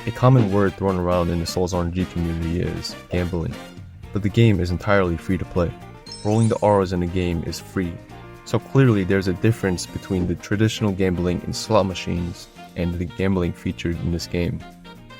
A common word thrown around in the Souls RNG community is gambling, but the game is entirely free to play. Rolling the auras in the game is free, so clearly there's a difference between the traditional gambling in slot machines and the gambling featured in this game.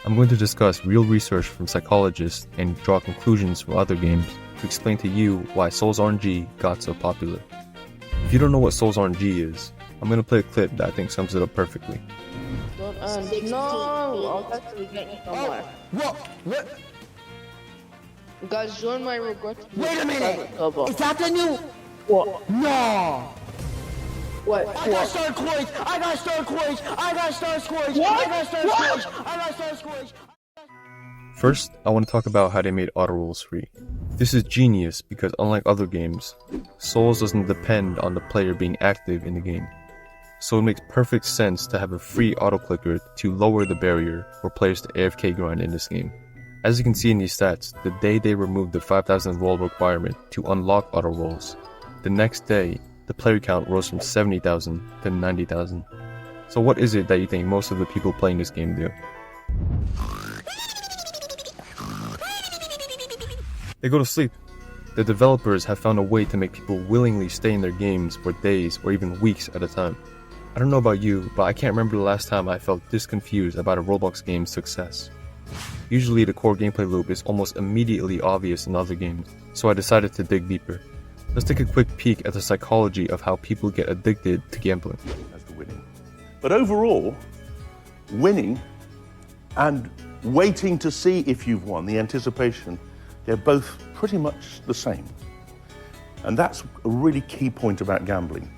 I'm going to discuss real research from psychologists and draw conclusions from other games to explain to you why Souls RNG got so popular. If you don't know what Souls RNG is, I'm going to play a clip that I think sums it up perfectly. No, I'll actually get you somewhere. What? Guys, join my regret. Wait a minute! Is that the new? What? No! What? I got star coins! I got star coins! I got star coins! What? I got star coins! I got star coins! First, I want to talk about how they made auto rolls free. This is genius because unlike other games, Souls doesn't depend on the player being active in the game. So it makes perfect sense to have a free auto clicker to lower the barrier for players to AFK grind in this game. As you can see in these stats, the day they removed the 5,000 roll requirement to unlock auto rolls, the next day, the player count rose from 70,000 to 90,000. So what is it that you think most of the people playing this game do? They go to sleep. The developers have found a way to make people willingly stay in their games for days or even weeks at a time. I don't know about you, but I can't remember the last time I felt this confused about a Roblox game's success. Usually the core gameplay loop is almost immediately obvious in other games, so I decided to dig deeper. Let's take a quick peek at the psychology of how people get addicted to gambling. As the winning. But overall, winning and waiting to see if you've won, the anticipation, they're both pretty much the same. And that's a really key point about gambling.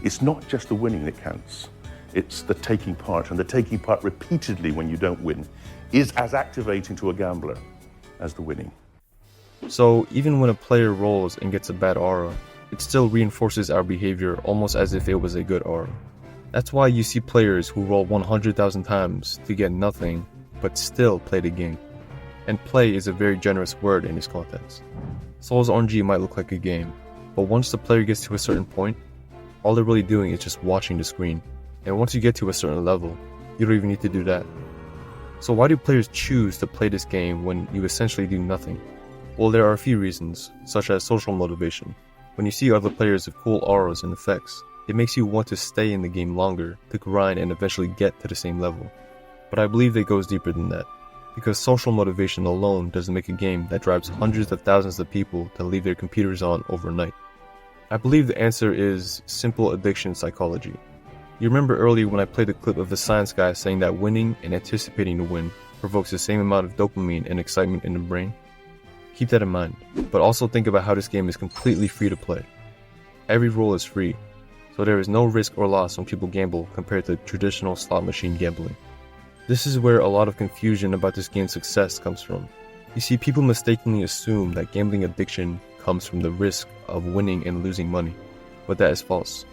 It's not just the winning that counts, it's the taking part, and the taking part repeatedly when you don't win is as activating to a gambler as the winning. So even when a player rolls and gets a bad aura, it still reinforces our behavior almost as if it was a good aura. That's why you see players who roll 100,000 times to get nothing, but still play the game. And play is a very generous word in this context. Souls RNG might look like a game, but once the player gets to a certain point, all they're really doing is just watching the screen. And once you get to a certain level, you don't even need to do that. So why do players choose to play this game when you essentially do nothing? Well, there are a few reasons, such as social motivation. When you see other players with cool auras and effects, it makes you want to stay in the game longer, to grind and eventually get to the same level. But I believe it goes deeper than that, because social motivation alone doesn't make a game that drives hundreds of thousands of people to leave their computers on overnight. I believe the answer is simple addiction psychology. You remember earlier when I played a clip of the science guy saying that winning and anticipating to win provokes the same amount of dopamine and excitement in the brain? Keep that in mind, but also think about how this game is completely free to play. Every roll is free, so there is no risk or loss when people gamble compared to traditional slot machine gambling. This is where a lot of confusion about this game's success comes from. You see, people mistakenly assume that gambling addiction comes from the risk of winning and losing money, but that is false.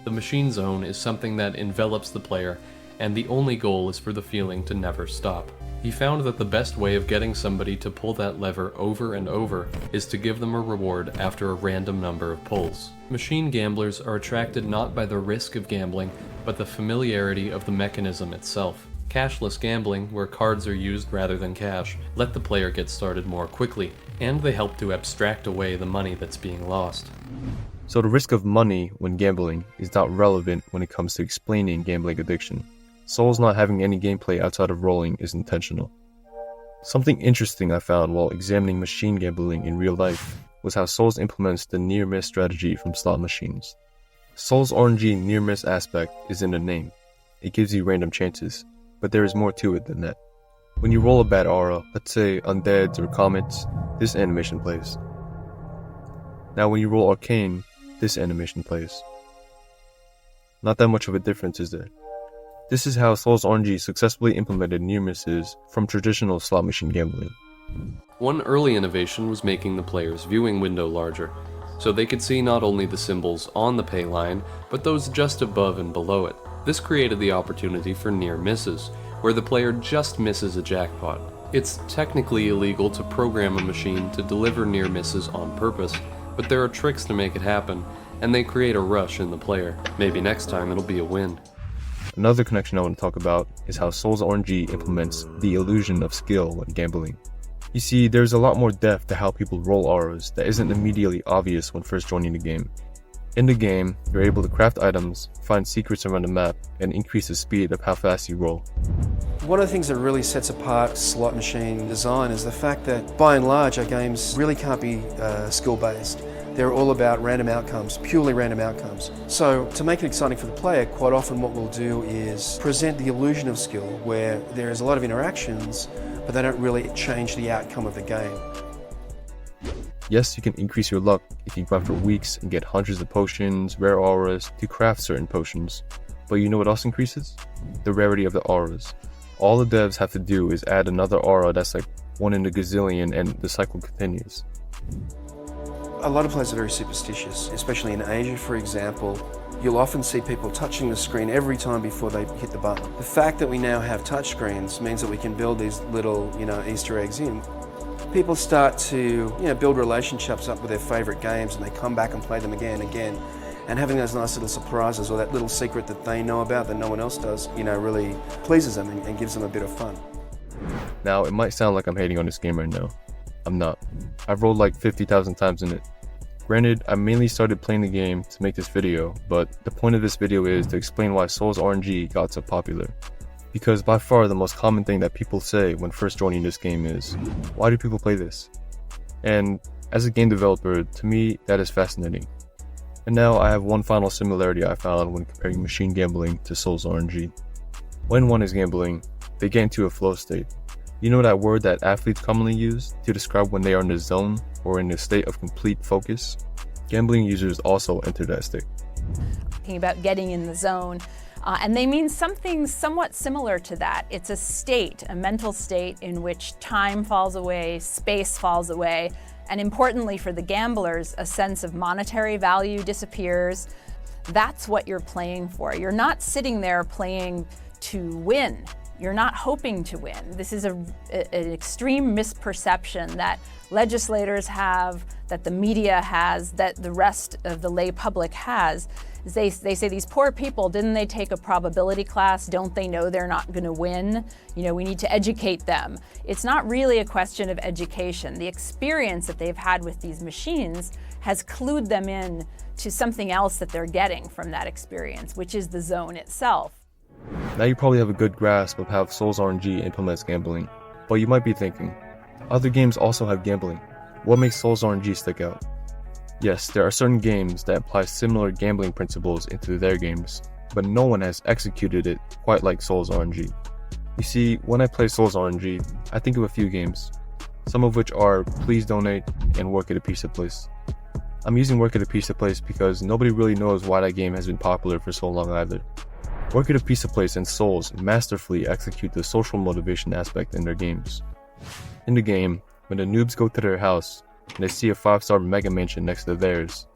The machine zone is something that envelops the player, and the only goal is for the feeling to never stop. He found that the best way of getting somebody to pull that lever over and over is to give them a reward after a random number of pulls. Machine gamblers are attracted not by the risk of gambling, but the familiarity of the mechanism itself. Cashless gambling, where cards are used rather than cash, let the player get started more quickly, and they help to abstract away the money that's being lost. So the risk of money when gambling is not relevant when it comes to explaining gambling addiction. Souls not having any gameplay outside of rolling is intentional. Something interesting I found while examining machine gambling in real life was how Souls implements the near-miss strategy from slot machines. Souls RNG near-miss aspect is in the name. It gives you random chances, but there is more to it than that. When you roll a bad aura, let's say undeads or comets, this animation plays. Now when you roll arcane, this animation plays. Not that much of a difference, is there? This is how Souls RNG successfully implemented near misses from traditional slot machine gambling. One early innovation was making the player's viewing window larger, so they could see not only the symbols on the pay line, but those just above and below it. This created the opportunity for near misses, where the player just misses a jackpot. It's technically illegal to program a machine to deliver near misses on purpose, but there are tricks to make it happen, and they create a rush in the player. Maybe next time it'll be a win. Another connection I want to talk about is how Souls RNG implements the illusion of skill when gambling. You see, there's a lot more depth to how people roll auras that isn't immediately obvious when first joining the game. In the game, you're able to craft items, find secrets around the map, and increase the speed of how fast you roll. One of the things that really sets apart slot machine design is the fact that, by and large, our games really can't be skill-based. They're all about random outcomes, purely random outcomes. So, to make it exciting for the player, quite often what we'll do is present the illusion of skill, where there is a lot of interactions, but they don't really change the outcome of the game. Yes, you can increase your luck if you grind for weeks and get hundreds of potions, rare auras to craft certain potions. But you know what else increases? The rarity of the auras. All the devs have to do is add another aura that's like 1 in a gazillion and the cycle continues. A lot of players are very superstitious, especially in Asia, for example. You'll often see people touching the screen every time before they hit the button. The fact that we now have touchscreens means that we can build these little, Easter eggs in. People start to, build relationships up with their favorite games, and they come back and play them again and again. And having those nice little surprises or that little secret that they know about that no one else does, really pleases them and gives them a bit of fun. Now, it might sound like I'm hating on this game right now. I'm not. I've rolled like 50,000 times in it. Granted, I mainly started playing the game to make this video, but the point of this video is to explain why Souls RNG got so popular. Because by far the most common thing that people say when first joining this game is, why do people play this? And as a game developer, to me, that is fascinating. And now I have one final similarity I found when comparing machine gambling to Souls RNG. When one is gambling, they get into a flow state. You know that word that athletes commonly use to describe when they are in the zone or in a state of complete focus? Gambling users also enter that state. Talking about getting in the zone, and they mean something somewhat similar to that. It's a state, a mental state in which time falls away, space falls away, and importantly for the gamblers, a sense of monetary value disappears. That's what you're playing for. You're not sitting there playing to win. You're not hoping to win. This is an extreme misperception that legislators have, that the media has, that the rest of the lay public has. They say these poor people, didn't they take a probability class? Don't they know they're not going to win? We need to educate them. It's not really a question of education. The experience that they've had with these machines has clued them in to something else that they're getting from that experience, which is the zone itself. Now you probably have a good grasp of how Souls RNG implements gambling, but you might be thinking, other games also have gambling. What makes Souls RNG stick out? Yes, there are certain games that apply similar gambling principles into their games, but no one has executed it quite like Souls RNG. You see, when I play Souls RNG, I think of a few games, some of which are Please Donate and Work at a Pizza Place. I'm using Work at a Pizza Place because nobody really knows why that game has been popular for so long either. Work at a Pizza Place and Souls masterfully execute the social motivation aspect in their games. In the game, when the noobs go to their house and they see a 5-star mega mansion next to theirs,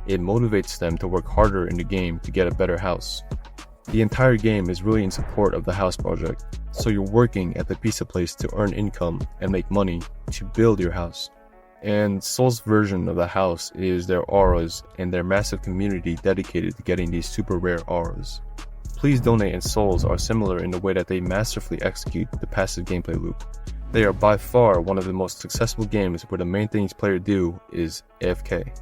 it motivates them to work harder in the game to get a better house. The entire game is really in support of the house project, so you're working at the pizza place to earn income and make money to build your house. And Soul's version of the house is their auras and their massive community dedicated to getting these super rare auras. Please Donate and Souls are similar in the way that they masterfully execute the passive gameplay loop. They are by far one of the most successful games where the main things players do is AFK.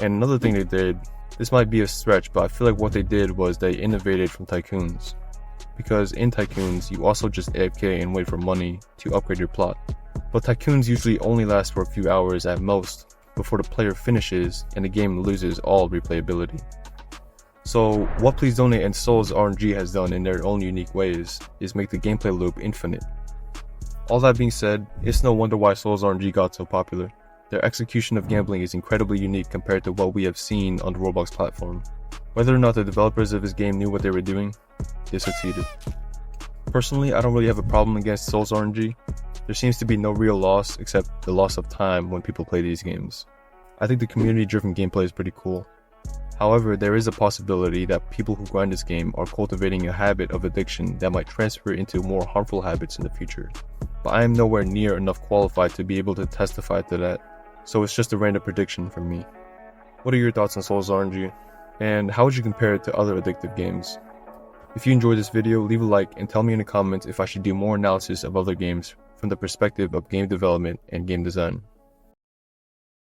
And another thing they did, this might be a stretch, but I feel like what they did was they innovated from Tycoons. Because in Tycoons, you also just AFK and wait for money to upgrade your plot. But Tycoons usually only last for a few hours at most before the player finishes and the game loses all replayability. So what Please Donate and Souls RNG has done in their own unique ways is make the gameplay loop infinite. All that being said, it's no wonder why Souls RNG got so popular. Their execution of gambling is incredibly unique compared to what we have seen on the Roblox platform. Whether or not the developers of this game knew what they were doing, they succeeded. Personally, I don't really have a problem against Souls RNG. There seems to be no real loss except the loss of time when people play these games. I think the community-driven gameplay is pretty cool. However, there is a possibility that people who grind this game are cultivating a habit of addiction that might transfer into more harmful habits in the future. But I am nowhere near enough qualified to be able to testify to that, so it's just a random prediction from me. What are your thoughts on Souls RNG? And how would you compare it to other addictive games? If you enjoyed this video, leave a like and tell me in the comments if I should do more analysis of other games from the perspective of game development and game design.